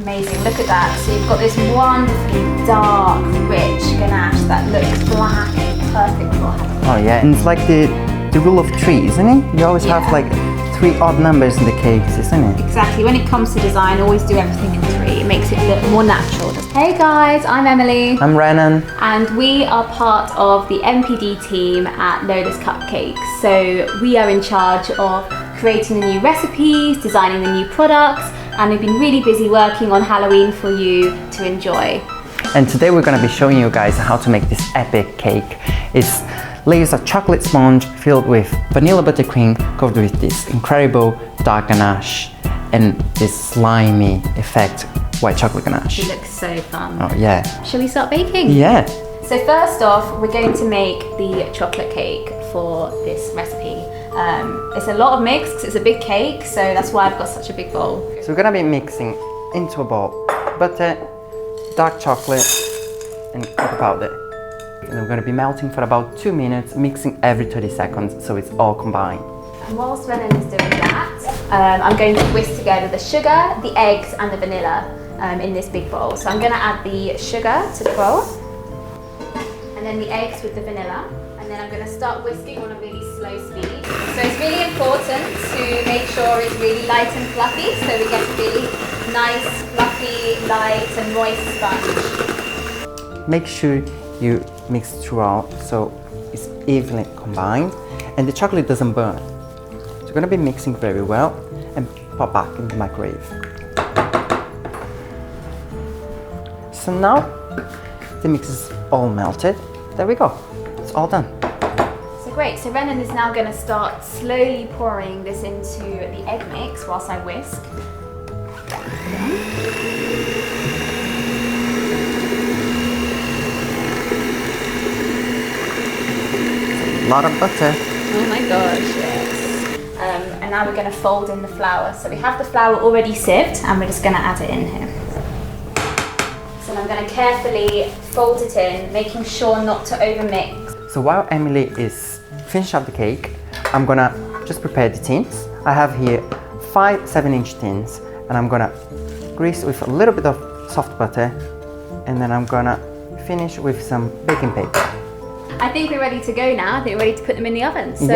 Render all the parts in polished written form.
Amazing, look at that. So you've got this wonderfully dark, rich ganache that looks black and perfect for Halloween. Oh yeah, and it's like the rule of 3, isn't it? You always have like 3 odd numbers in the cakes, isn't it? Exactly, when it comes to design, always do everything in 3. It makes it look more natural. Hey guys, I'm Emily. I'm Renan. And we are part of the MPD team at Lola's Cupcakes. So we are in charge of creating the new recipes, designing the new products, and we've been really busy working on Halloween for you to enjoy. And today we're going to be showing you guys how to make this epic cake. It's layers of chocolate sponge filled with vanilla buttercream covered with this incredible dark ganache and this slimy effect white chocolate ganache. It looks so fun. Oh yeah. Shall we start baking? Yeah. So first off, we're going to make the chocolate cake for this recipe. It's a lot of mix because it's a big cake, so that's why I've got such a big bowl. So we're going to be mixing into a bowl butter, dark chocolate and cocoa powder. And then we're going to be melting for about 2 minutes, mixing every 30 seconds so it's all combined. And whilst Renan is doing that, I'm going to whisk together the sugar, the eggs and the vanilla in this big bowl. So I'm going to add the sugar to the bowl and then the eggs with the vanilla. And then I'm going to start whisking on a really slow speed. So it's really important to make sure it's really light and fluffy so we get a really nice, fluffy, light and moist sponge. Make sure you mix throughout so it's evenly combined and the chocolate doesn't burn. So you're going to be mixing very well and pop back in the microwave. So now the mix is all melted. There we go. It's all done. So great. So Renan is now going to start slowly pouring this into the egg mix whilst I whisk. A lot of butter. Oh my gosh, yes. And now we're going to fold in the flour. So we have the flour already sieved and we're just going to add it in here. So I'm going to carefully fold it in, making sure not to overmix. So while Emily is finishing up the cake, I'm going to just prepare the tins. I have here 5 7-inch tins and I'm going to grease with a little bit of soft butter and then I'm going to finish with some baking paper. I think we're ready to go now. I think we're ready to put them in the oven. So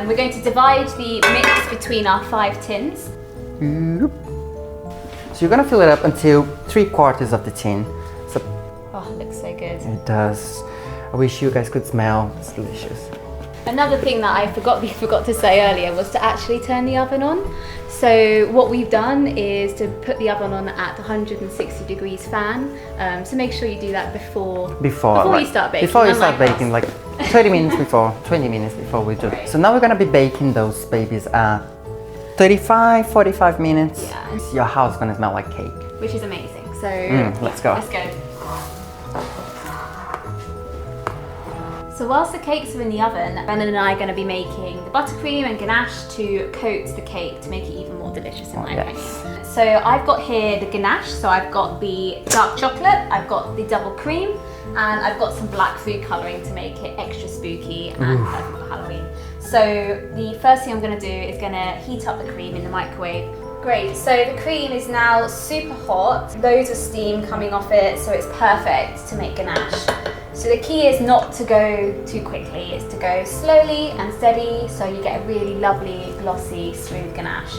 we're going to divide the mix between our 5 tins. So you're going to fill it up until 3/4 of the tin. So oh, it looks so good. It does. I wish you guys could smell. It's delicious. Another thing that we forgot to say earlier was to actually turn the oven on. So what we've done is to put the oven on at 160 degrees fan. So make sure you do that before you start baking. Before you start baking, like 30 minutes before, 20 minutes before we do. Right. So now we're gonna be baking those babies at 35, 45 minutes. Yeah. Your house is gonna smell like cake. Which is amazing. So let's go. Let's go. So whilst the cakes are in the oven, Renan and I are going to be making the buttercream and ganache to coat the cake to make it even more delicious in my opinion. So I've got here the ganache, so I've got the dark chocolate, I've got the double cream, and I've got some black food colouring to make it extra spooky and perfect for Halloween. So the first thing I'm going to do is going to heat up the cream in the microwave. Great, so the cream is now super hot, loads of steam coming off it, so it's perfect to make ganache. So the key is not to go too quickly, it's to go slowly and steady so you get a really lovely, glossy, smooth ganache.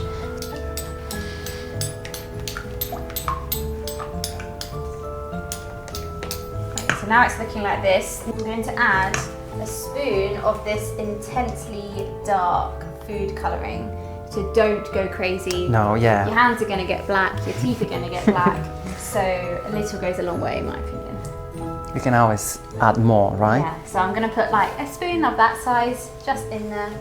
Right, so now it's looking like this. I'm going to add a spoon of this intensely dark food colouring. So don't go crazy. No, yeah. Your hands are going to get black, your teeth are going to get black. So a little goes a long way in my opinion. You can always add more, right? Yeah, so I'm going to put like a spoon of that size just in there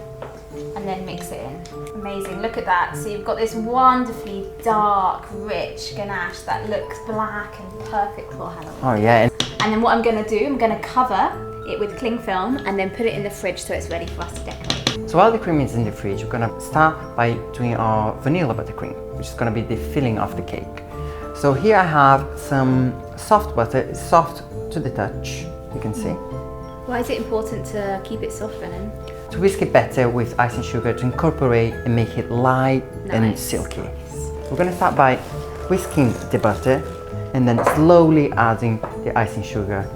and then mix it in. Amazing, look at that. So you've got this wonderfully dark, rich ganache that looks black and perfect for Halloween. Oh yeah. And then what I'm going to do, I'm going to cover it with cling film and then put it in the fridge so it's ready for us to decorate. So while the cream is in the fridge, we're going to start by doing our vanilla buttercream, which is going to be the filling of the cake. So here I have some soft butter, it's soft to the touch, you can see. Why is it important to keep it soft, Renan? To whisk it better with icing sugar to incorporate and make it light and silky. Nice. We're going to start by whisking the butter and then slowly adding the icing sugar,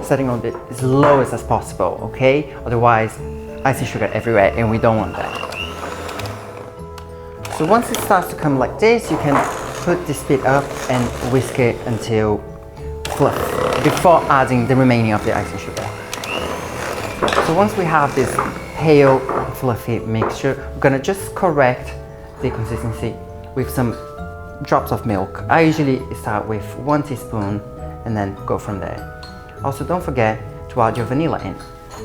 setting on it as low as possible, okay? Otherwise, icing sugar everywhere and we don't want that. So once it starts to come like this, you can put the speed up and whisk it until fluff before adding the remaining of the icing sugar. So once we have this pale, fluffy mixture, we're gonna just correct the consistency with some drops of milk. I usually start with 1 teaspoon and then go from there. Also, don't forget to add your vanilla in.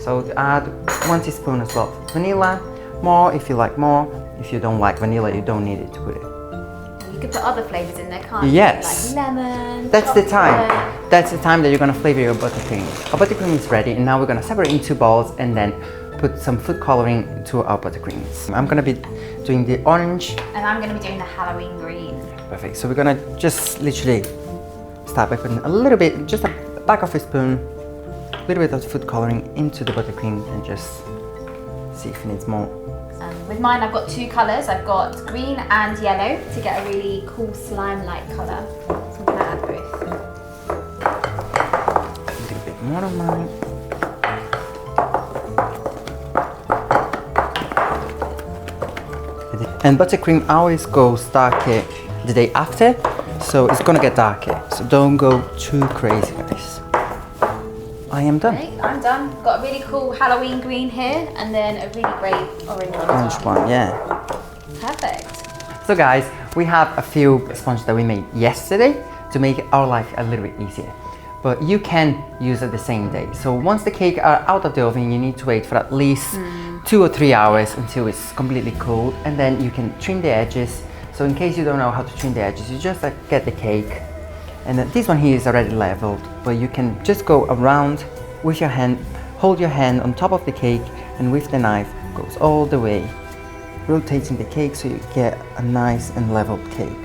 So add 1 teaspoon as well. Vanilla, more if you like more. If you don't like vanilla, you don't need it to put it. You could put other flavors in there, can't you? Yes. Like lemon, That's the time. chocolate. That's the time that you're gonna flavor your buttercream. Our buttercream is ready, and now we're gonna separate in 2 bowls and then put some food coloring to our buttercreams. I'm gonna be doing the orange. And I'm gonna be doing the Halloween green. Perfect. So we're gonna just literally start by putting a little bit, just a back of a spoon, a little bit of food coloring into the buttercream and just see if it needs more. With mine, I've got 2 colours. I've got green and yellow to get a really cool slime-like colour. So I'm gonna add both. A little bit more of mine. And buttercream always goes darker the day after, so it's gonna get darker. So don't go too crazy with this. I am done. Okay, I'm done. Got a really cool Halloween green here, and then a really great orange one. Orange one, yeah. Perfect. So guys, we have a few sponges that we made yesterday to make our life a little bit easier. But you can use it the same day. So once the cake are out of the oven, you need to wait for at least 2 or 3 hours until it's completely cooled, and then you can trim the edges. So in case you don't know how to trim the edges, you just get the cake. And then this one here is already leveled, but you can just go around with your hand, hold your hand on top of the cake, and with the knife goes all the way, rotating the cake so you get a nice and leveled cake.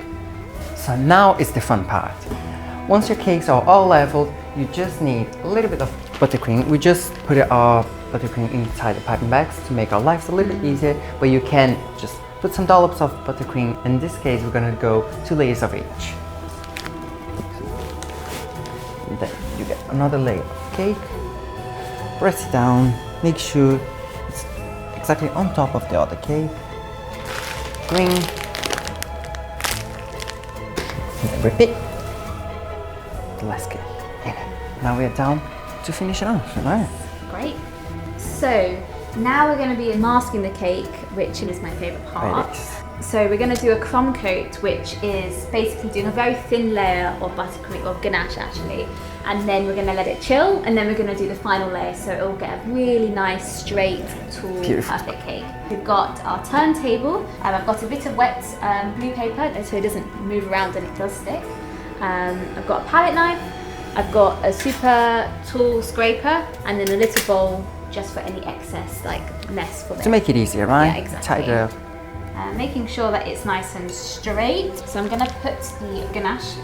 So now is the fun part. Once your cakes are all leveled, you just need a little bit of buttercream. We just put our buttercream inside the piping bags to make our lives a little bit easier, but you can just put some dollops of buttercream. In this case, we're gonna go 2 layers of each. Then you get another layer of cake, press it down, make sure it's exactly on top of the other cake, green, and then repeat the last cake. Now we are down to finish it off, right? Great. So now we're going to be masking the cake, which is my favourite part. Right. So we're going to do a crumb coat, which is basically doing a very thin layer of buttercream, of ganache actually, and then we're going to let it chill, and then we're going to do the final layer so it'll get a really nice, straight, tall, Beautiful. perfect cake. We've got our turntable, and I've got a bit of wet blue paper so it doesn't move around and it does stick. I've got a palette knife, I've got a super tool scraper, and then a little bowl just for any excess mess for To make it easier, right? Yeah, exactly. Tidy it up. Making sure that it's nice and straight. So I'm going to put the ganache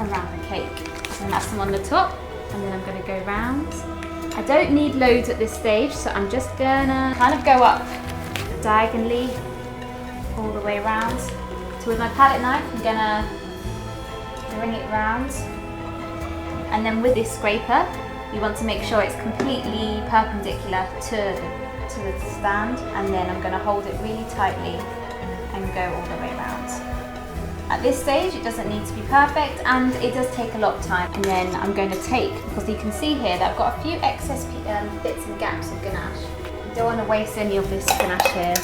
around the cake. So that's them on the top, and then I'm going to go round. I don't need loads at this stage, so I'm just going to kind of go up diagonally all the way around. So with my palette knife, I'm going to bring it round. And then with this scraper, you want to make sure it's completely perpendicular to the stand, and then I'm going to hold it really tightly and go all the way around. At this stage, it doesn't need to be perfect, and it does take a lot of time. And then I'm going to take, because you can see here that I've got a few excess bits and gaps of ganache. You don't want to waste any of this ganache here.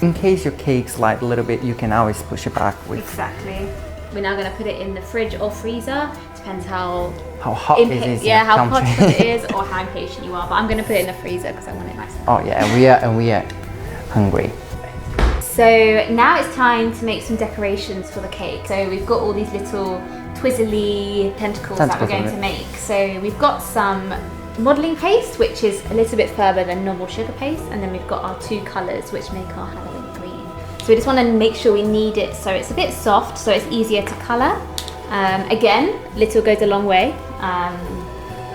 In case your cake slides a little bit, you can always push it back with. Exactly. We're now going to put it in the fridge or freezer. Depends how hot it is. Yeah, how hot it is, or how impatient you are. But I'm going to put it in the freezer because I want it nice and Oh yeah, and we are hungry. So now it's time to make some decorations for the cake. So we've got all these little twizzly tentacles that we're going to make. So we've got some modelling paste, which is a little bit further than normal sugar paste, and then we've got our 2 colours which make our Halloween green. So we just want to make sure we knead it so it's a bit soft, so it's easier to colour. Again, little goes a long way,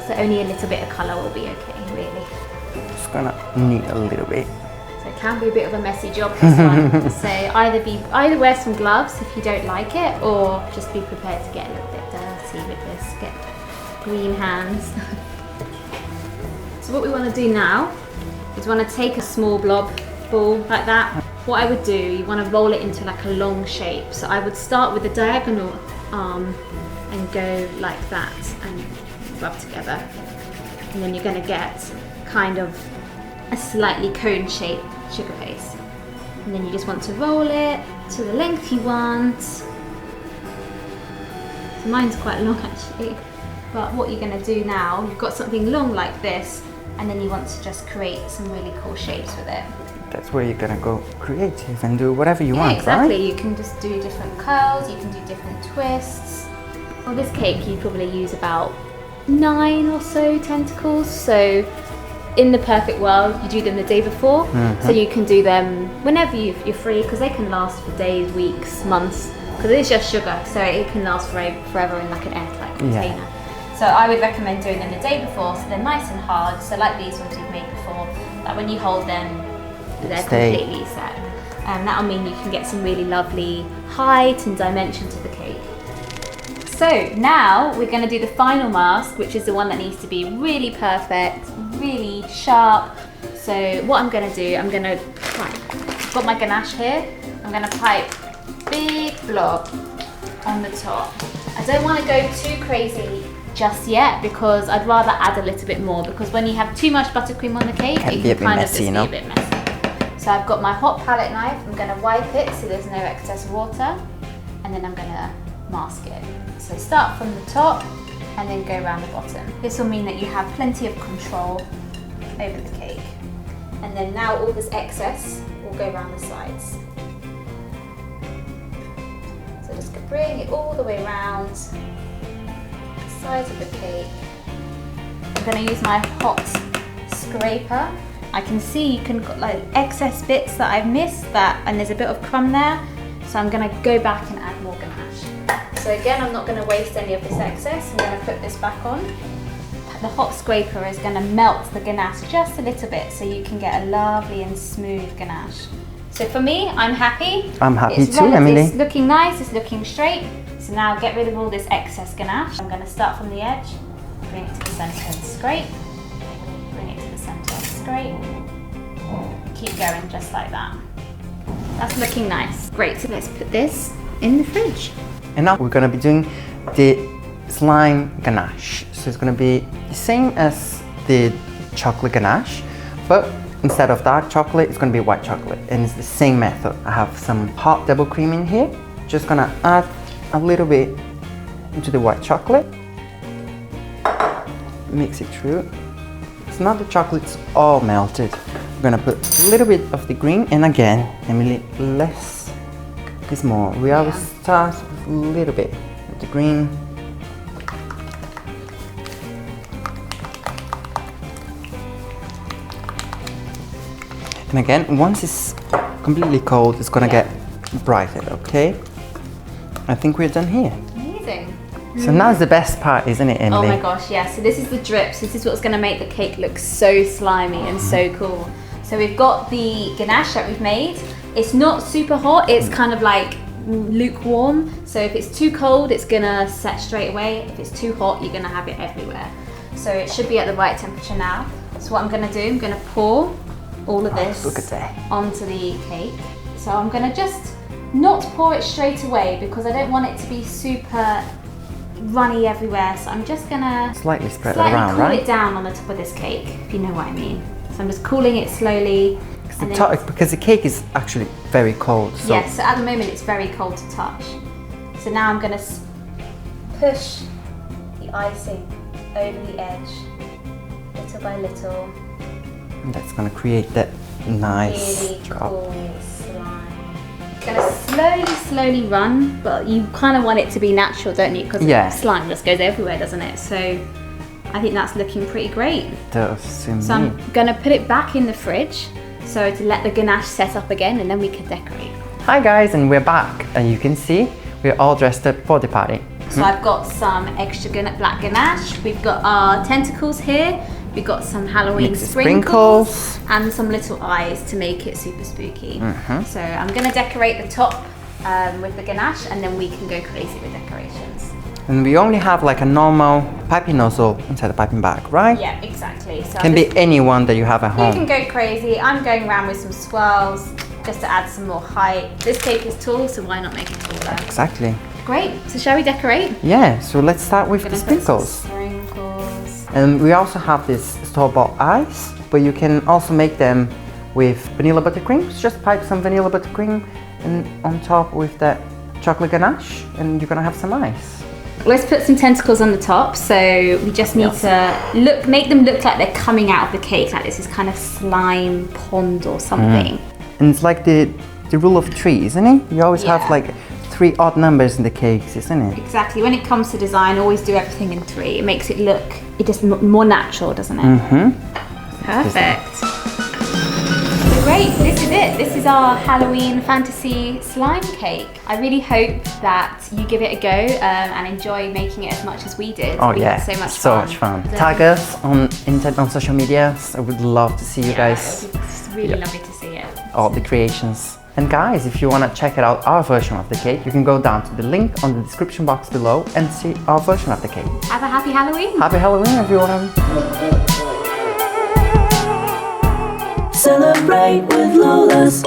so only a little bit of colour will be okay, really. Just gonna knead a little bit. So it can be a bit of a messy job, this one. So either wear some gloves if you don't like it, or just be prepared to get a little bit dirty with this, get green hands. So what we want to do now is we want to take a small blob ball like that. What I would do, you want to roll it into like a long shape. So I would start with the diagonal arm and go like that and rub together. And then you're going to get kind of a slightly cone-shaped sugar paste. And then you just want to roll it to the length you want. So mine's quite long actually. But what you're going to do now, you've got something long like this, and then you want to just create some really cool shapes with it. That's where you're gonna go creative and do whatever you want, exactly. right? You can just do different curls, you can do different twists. For this cake, you probably use about 9 or so tentacles. So in the perfect world, you do them the day before. So you can do them whenever you're free, because they can last for days, weeks, months, because it's just sugar, so it can last forever in like an airtight container. Yeah. So I would recommend doing them the day before, so they're nice and hard. So like these ones we've made before, that when you hold them, they're completely set. That'll mean you can get some really lovely height and dimension to the cake. So now we're going to do the final mask, which is the one that needs to be really perfect, really sharp. So what I'm going to do, I've got my ganache here. I'm going to pipe big blob on the top. I don't want to go too crazy just yet, because I'd rather add a little bit more, because when you have too much buttercream on the cake, it can kind of just be a bit messy. So I've got my hot palette knife. I'm going to wipe it so there's no excess water, and then I'm going to mask it. So start from the top and then go around the bottom. This will mean that you have plenty of control over the cake. And then now all this excess will go around the sides. So just bring it all the way around sides of the cake. I'm going to use my hot scraper. I can see you can got like excess bits that I've missed, and there's a bit of crumb there, so I'm going to go back and add more ganache. So again, I'm not going to waste any of this excess. I'm going to put this back on. The hot scraper is going to melt the ganache just a little bit, so you can get a lovely and smooth ganache. So for me, I'm happy. I'm happy too, Emily. It's looking nice, it's looking straight. So now get rid of all this excess ganache. I'm going to start from the edge, bring it to the centre and scrape, bring it to the centre and scrape. Keep going just like that. That's looking nice. Great, so let's put this in the fridge. And now we're going to be doing the slime ganache. So it's going to be the same as the chocolate ganache, but instead of dark chocolate, it's going to be white chocolate. And it's the same method. I have some hot double cream in here. Just going to add a little bit into the white chocolate. Mix it through. It's not the chocolate's all melted. We're going to put a little bit of the green. And again, Emily, less is more. We always start with a little bit of the green. And again, once it's completely cold, it's gonna get brighter, okay? I think we're done here. Amazing. So now's the best part, isn't it, Emily? Oh my gosh, yeah. So this is the drips. This is what's gonna make the cake look so slimy and so cool. So we've got the ganache that we've made. It's not super hot, it's kind of like lukewarm. So if it's too cold, it's gonna set straight away. If it's too hot, you're gonna have it everywhere. So it should be at the right temperature now. So what I'm gonna do, I'm gonna pour all of this onto the cake. So I'm going to just not pour it straight away, because I don't want it to be super runny everywhere. So I'm just going to slightly spread it around, right? Cool it down on the top of this cake, if you know what I mean. So I'm just cooling it slowly. Because the cake is actually very cold. So yes, so at the moment it's very cold to touch. So now I'm going to push the icing over the edge, little by little. That's going to create that nice really cool slime. It's going to slowly run, but you kind of want it to be natural, don't you? Because slime just goes everywhere, doesn't it? So I think that's looking pretty great. It does. So I'm going to put it back in the fridge, so to let the ganache set up again, and then we can decorate. Hi guys, and we're back. And you can see we're all dressed up for the party. So I've got some extra black ganache. We've got our tentacles here. We got some Halloween Mix the sprinkles and some little eyes to make it super spooky. So I'm gonna decorate the top with the ganache, and then we can go crazy with decorations. And we only have like a normal piping nozzle inside the piping bag, right? Yeah, exactly. So Can be any one that you have at home. You can go crazy. I'm going around with some swirls just to add some more height. This cake is tall, so why not make it taller? Exactly. Great. So shall we decorate? Yeah, so let's start with the sprinkles. And we also have this store-bought ice, but you can also make them with vanilla buttercream. So just pipe some vanilla buttercream and on top with that chocolate ganache, and you're gonna have some ice. Let's put some tentacles on the top. So we just need to make them look like they're coming out of the cake, like this is kind of slime pond or something. And it's like the rule of 3, isn't it? You always have like 3 odd numbers in the cakes, isn't it? Exactly. When it comes to design, always do everything in 3. It makes it look just more natural, doesn't it? Perfect. So great, this is it. This is our Halloween fantasy slime cake. I really hope that you give it a go and enjoy making it as much as we did. Oh we yeah, had so much fun. Tag us on social media. I would love to see you guys. It's really lovely to see it. All the creations. And guys, if you want to check out our version of the cake, you can go down to the link on the description box below and see our version of the cake. Have a happy Halloween. Happy Halloween, everyone. Celebrate with Lola's.